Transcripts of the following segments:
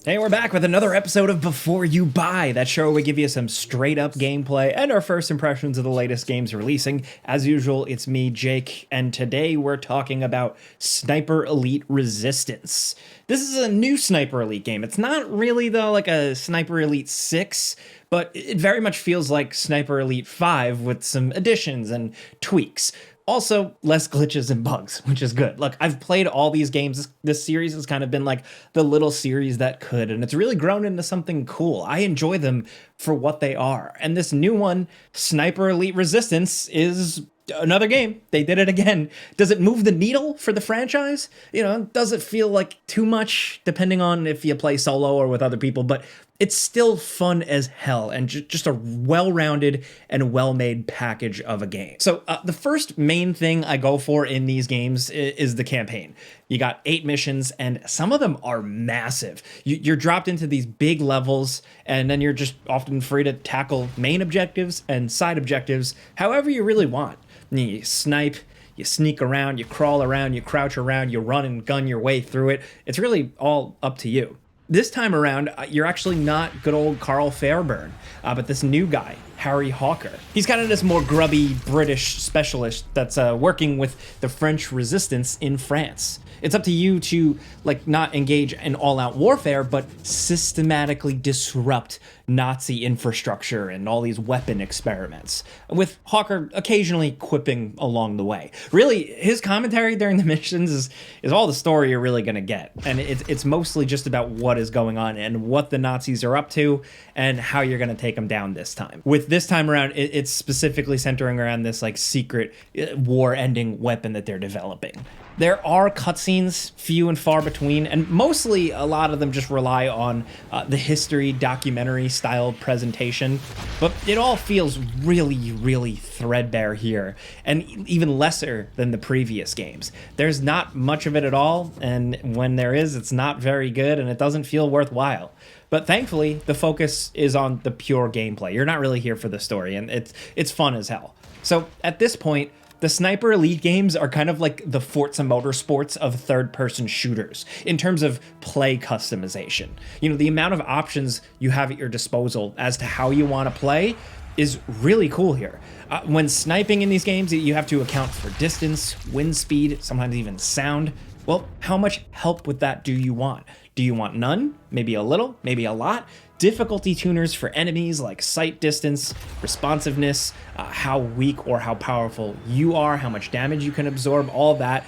Hey, we're back with another episode of Before You Buy, that show where we give you some straight up gameplay and our first impressions of the latest games releasing. As usual, it's me, Jake, and today we're talking about Sniper Elite Resistance. This is a new Sniper Elite game. It's not really, though, like a Sniper Elite 6, but it very much feels like Sniper Elite 5 with some additions and tweaks. Also, less glitches and bugs, which is good. Look, I've played all these games. This series has kind of been like the little series that could, and it's really grown into something cool. I enjoy them for what they are. And this new one, Sniper Elite Resistance, is another game. They did it again. Does it move the needle for the franchise? You know, does it feel like too much, depending on if you play solo or with other people? But it's still fun as hell and just a well-rounded and well-made package of a game. So the first main thing I go for in these games is the campaign. You got 8 missions, and some of them are massive. You're dropped into these big levels, and then you're just often free to tackle main objectives and side objectives however you really want. You snipe, you sneak around, you crawl around, you crouch around, you run and gun your way through it. It's really all up to you. This time around, you're actually not good old Carl Fairburn, but this new guy, Harry Hawker. He's kind of this more grubby British specialist that's working with the French resistance in France. It's up to you to not engage in all-out warfare, but systematically disrupt Nazi infrastructure and all these weapon experiments, with Hawker occasionally quipping along the way. Really, his commentary during the missions is all the story you're really gonna get, and it's mostly just about what is going on and what the Nazis are up to and how you're gonna take them down this time. With this time around, it's specifically centering around this secret war-ending weapon that they're developing. There are cutscenes, few and far between, and mostly a lot of them just rely on the history documentary style presentation, but it all feels really, really threadbare here, and even lesser than the previous games. There's not much of it at all, and when there is, it's not very good, and it doesn't feel worthwhile. But thankfully, the focus is on the pure gameplay. You're not really here for the story, and it's fun as hell. So at this point, the Sniper Elite games are kind of like the Forza Motorsports of third-person shooters in terms of play customization. You know, the amount of options you have at your disposal as to how you want to play is really cool here. When sniping in these games, you have to account for distance, wind speed, sometimes even sound. Well, how much help with that do you want? Do you want none? Maybe a little? Maybe a lot? Difficulty tuners for enemies like sight distance, responsiveness, how weak or how powerful you are, how much damage you can absorb, all that.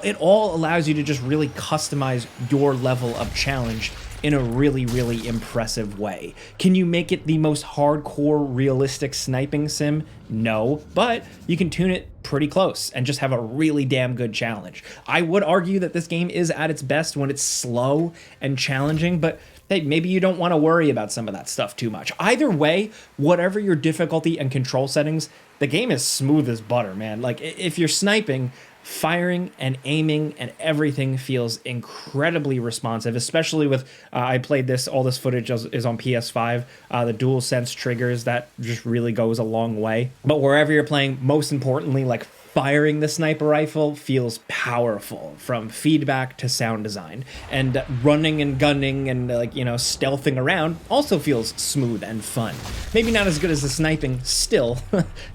It all allows you to just really customize your level of challenge in a really, really impressive way. Can you make it the most hardcore, realistic sniping sim? No, but you can tune it pretty close and just have a really damn good challenge. I would argue that this game is at its best when it's slow and challenging, but hey, maybe you don't want to worry about some of that stuff too much. Either way, whatever your difficulty and control settings, the game is smooth as butter, man. If you're sniping, firing and aiming and everything feels incredibly responsive, especially with, I played all this footage is on PS5, the dual sense triggers, that just really goes a long way. But wherever you're playing, most importantly, firing the sniper rifle feels powerful, from feedback to sound design. And running and gunning and stealthing around also feels smooth and fun. Maybe not as good as the sniping still.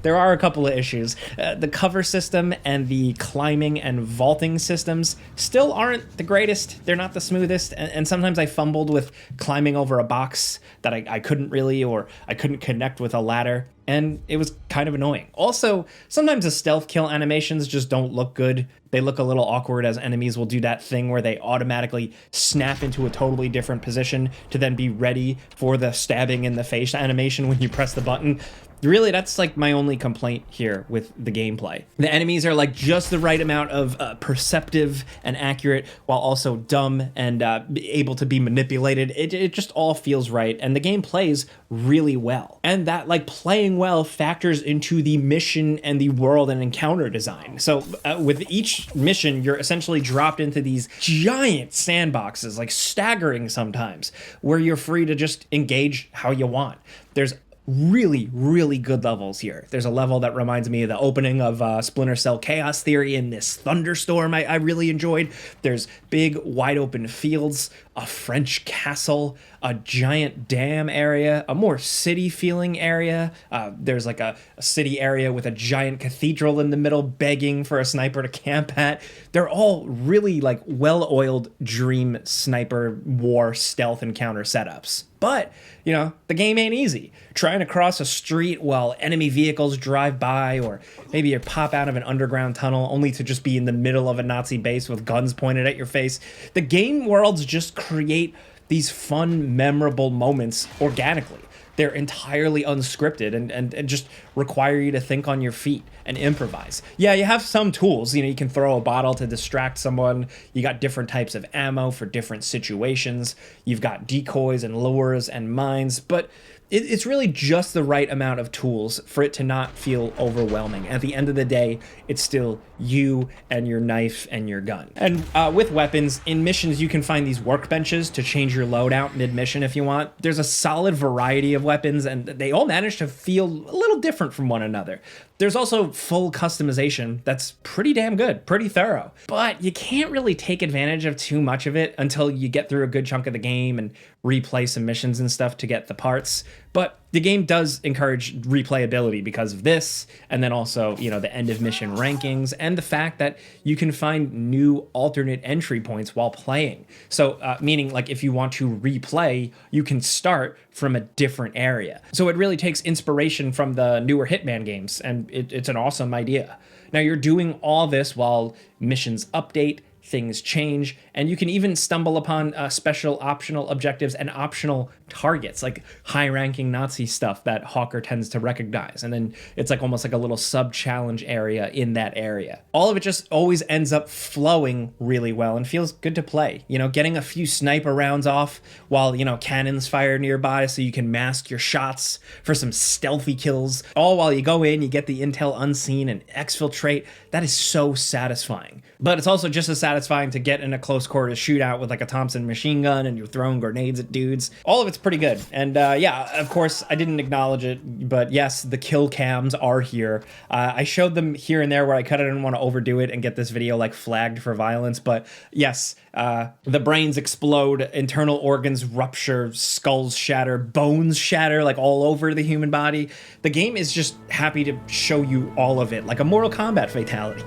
There are a couple of issues. The cover system and the climbing and vaulting systems still aren't the greatest. They're not the smoothest, and sometimes I fumbled with climbing over a box that I couldn't really, or I couldn't connect with a ladder, and it was kind of annoying. Also, sometimes the stealth kill animations just don't look good. They look a little awkward, as enemies will do that thing where they automatically snap into a totally different position to then be ready for the stabbing in the face animation when you press the button. Really, that's my only complaint here with the gameplay. The enemies are just the right amount of perceptive and accurate, while also dumb and able to be manipulated. It just all feels right, and the game plays really well. And that playing well factors into the mission and the world and encounter design. So with each mission, you're essentially dropped into these giant sandboxes, staggering sometimes, where you're free to just engage how you want. There's really, really good levels here. There's a level that reminds me of the opening of Splinter Cell Chaos Theory in this thunderstorm I really enjoyed. There's big, wide open fields, a French castle, a giant dam area, a more city feeling area. There's like a city area with a giant cathedral in the middle begging for a sniper to camp at. They're all really like well-oiled dream sniper war stealth encounter setups. But, you know, the game ain't easy. Trying to cross a street while enemy vehicles drive by, or maybe you pop out of an underground tunnel only to just be in the middle of a Nazi base with guns pointed at your face. The game worlds just create these fun, memorable moments organically. They're entirely unscripted and just require you to think on your feet and improvise. Yeah, you have some tools. You know, you can throw a bottle to distract someone. You got different types of ammo for different situations. You've got decoys and lures and mines, but it's really just the right amount of tools for it to not feel overwhelming. At the end of the day, it's still you and your knife and your gun. And with weapons, in missions, you can find these workbenches to change your loadout mid-mission if you want. There's a solid variety of weapons, and they all manage to feel a little different from one another. There's also full customization that's pretty damn good, pretty thorough. But you can't really take advantage of too much of it until you get through a good chunk of the game and replay some missions and stuff to get the parts. But the game does encourage replayability because of this, and then also, you know, the end of mission rankings and the fact that you can find new alternate entry points while playing. So meaning like if you want to replay, you can start from a different area. So it really takes inspiration from the newer Hitman games, and it's an awesome idea. Now you're doing all this while missions update, things change, and you can even stumble upon special optional objectives and optional targets, like high-ranking Nazi stuff that Hawker tends to recognize. And then it's like almost like a little sub-challenge area in that area. All of it just always ends up flowing really well and feels good to play. You know, getting a few sniper rounds off while, you know, cannons fire nearby so you can mask your shots for some stealthy kills. All while you go in, you get the intel unseen and exfiltrate. That is so satisfying. But it's also just as satisfying to get in a close quarters shootout with like a Thompson machine gun and you're throwing grenades at dudes. All of it's pretty good. And yeah, of course, I didn't acknowledge it, but yes, the kill cams are here. I showed them here and there where I kind of didn't want to overdo it and get this video like flagged for violence. But yes, the brains explode, internal organs rupture, skulls shatter, bones shatter like all over the human body. The game is just happy to show you all of it, like a Mortal Kombat fatality.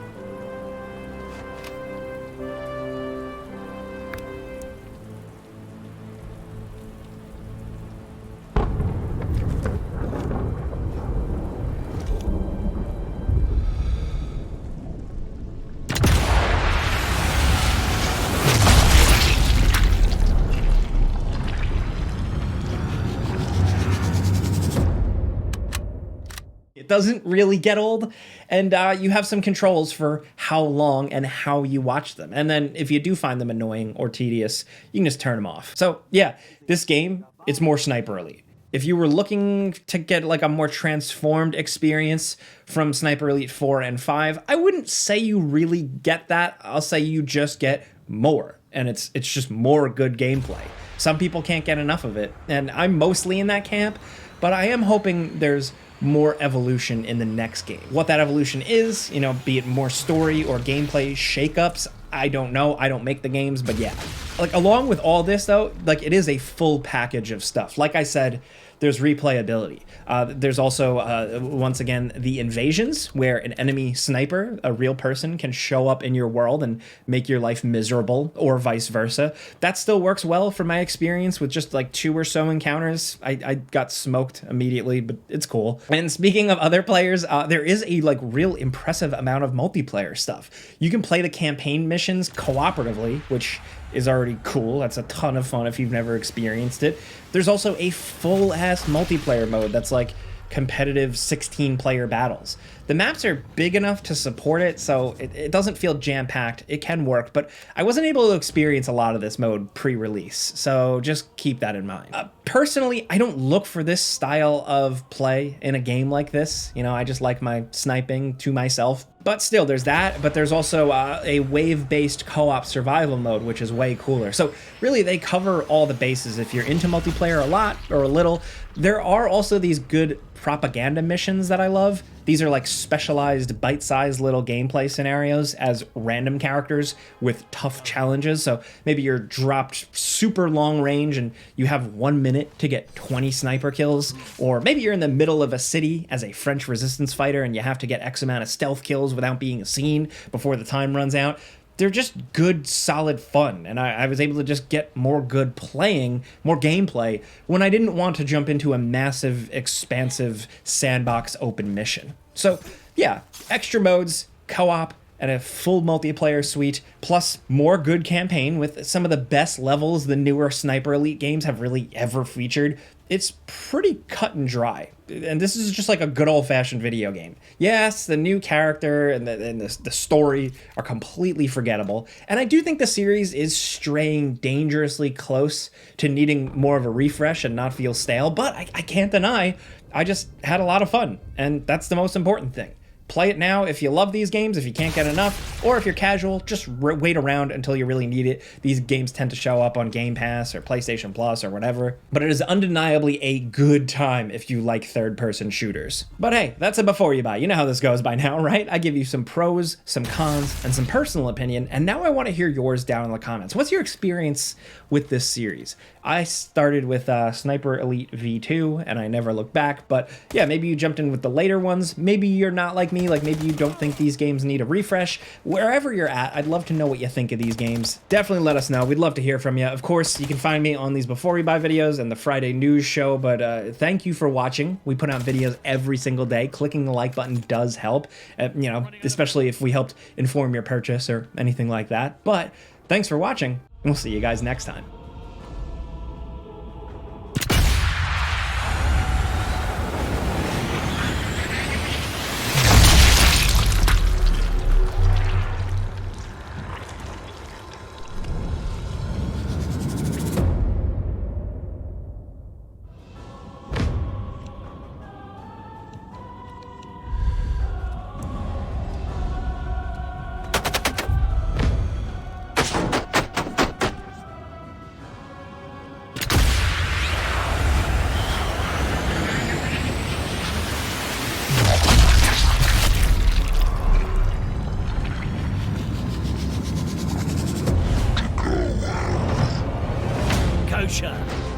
Doesn't really get old, and you have some controls for how long and how you watch them. And then if you do find them annoying or tedious, you can just turn them off. So yeah, this game, it's more Sniper-y. If you were looking to get like a more transformed experience from Sniper Elite 4 and 5, I wouldn't say you really get that. I'll say you just get more, and it's just more good gameplay. Some people can't get enough of it, and I'm mostly in that camp, but I am hoping there's more evolution in the next game. What that evolution is, you know, be it more story or gameplay shakeups, I don't know. I don't make the games, but yeah. Like, along with all this, though, like, it is a full package of stuff. Like I said, there's replayability. There's also, once again, the invasions, where an enemy sniper, a real person, can show up in your world and make your life miserable, or vice versa. That still works well from my experience with just like 2 or so encounters. I got smoked immediately, but it's cool. And speaking of other players, there is a like real impressive amount of multiplayer stuff. You can play the campaign missions cooperatively, which is already cool. That's a ton of fun if you've never experienced it. There's also a full-ass multiplayer mode that's like competitive 16-player battles. The maps are big enough to support it, so it doesn't feel jam-packed. It can work, but I wasn't able to experience a lot of this mode pre-release, so just keep that in mind. Personally, I don't look for this style of play in a game like this. You know, I just like my sniping to myself But still, there's that, but there's also a wave-based co-op survival mode, which is way cooler. So really, they cover all the bases. If you're into multiplayer a lot or a little, there are also these good propaganda missions that I love. These are like specialized, bite-sized little gameplay scenarios as random characters with tough challenges. So maybe you're dropped super long range and you have 1 minute to get 20 sniper kills, or maybe you're in the middle of a city as a French resistance fighter and you have to get X amount of stealth kills without being seen before the time runs out. They're just good, solid fun, and I was able to just get more good playing, more gameplay, when I didn't want to jump into a massive, expansive sandbox open mission. So yeah, extra modes, co-op, and a full multiplayer suite, plus more good campaign with some of the best levels the newer Sniper Elite games have really ever featured. It's pretty cut and dry. And this is just like a good old-fashioned video game. Yes, the new character and the story are completely forgettable. And I do think the series is straying dangerously close to needing more of a refresh and not feel stale. But I can't deny, I just had a lot of fun. And that's the most important thing. Play it now if you love these games, if you can't get enough, or if you're casual, just wait around until you really need it. These games tend to show up on Game Pass or PlayStation Plus or whatever, but it is undeniably a good time if you like third-person shooters. But hey, that's a before you buy. You know how this goes by now, right? I give you some pros, some cons, and some personal opinion, and now I want to hear yours down in the comments. What's your experience with this series? I started with Sniper Elite V2, and I never looked back, but yeah, maybe you jumped in with the later ones. Maybe you're not like me, like maybe you don't think these games need a refresh. Wherever you're at, I'd love to know what you think of these games. Definitely let us know. We'd love to hear from you. Of course, you can find me on these Before You Buy videos and the Friday news show, but thank you for watching. We put out videos every single day. Clicking the like button does help, you know, especially if we helped inform your purchase or anything like that. But thanks for watching, and we'll see you guys next time. Kosher.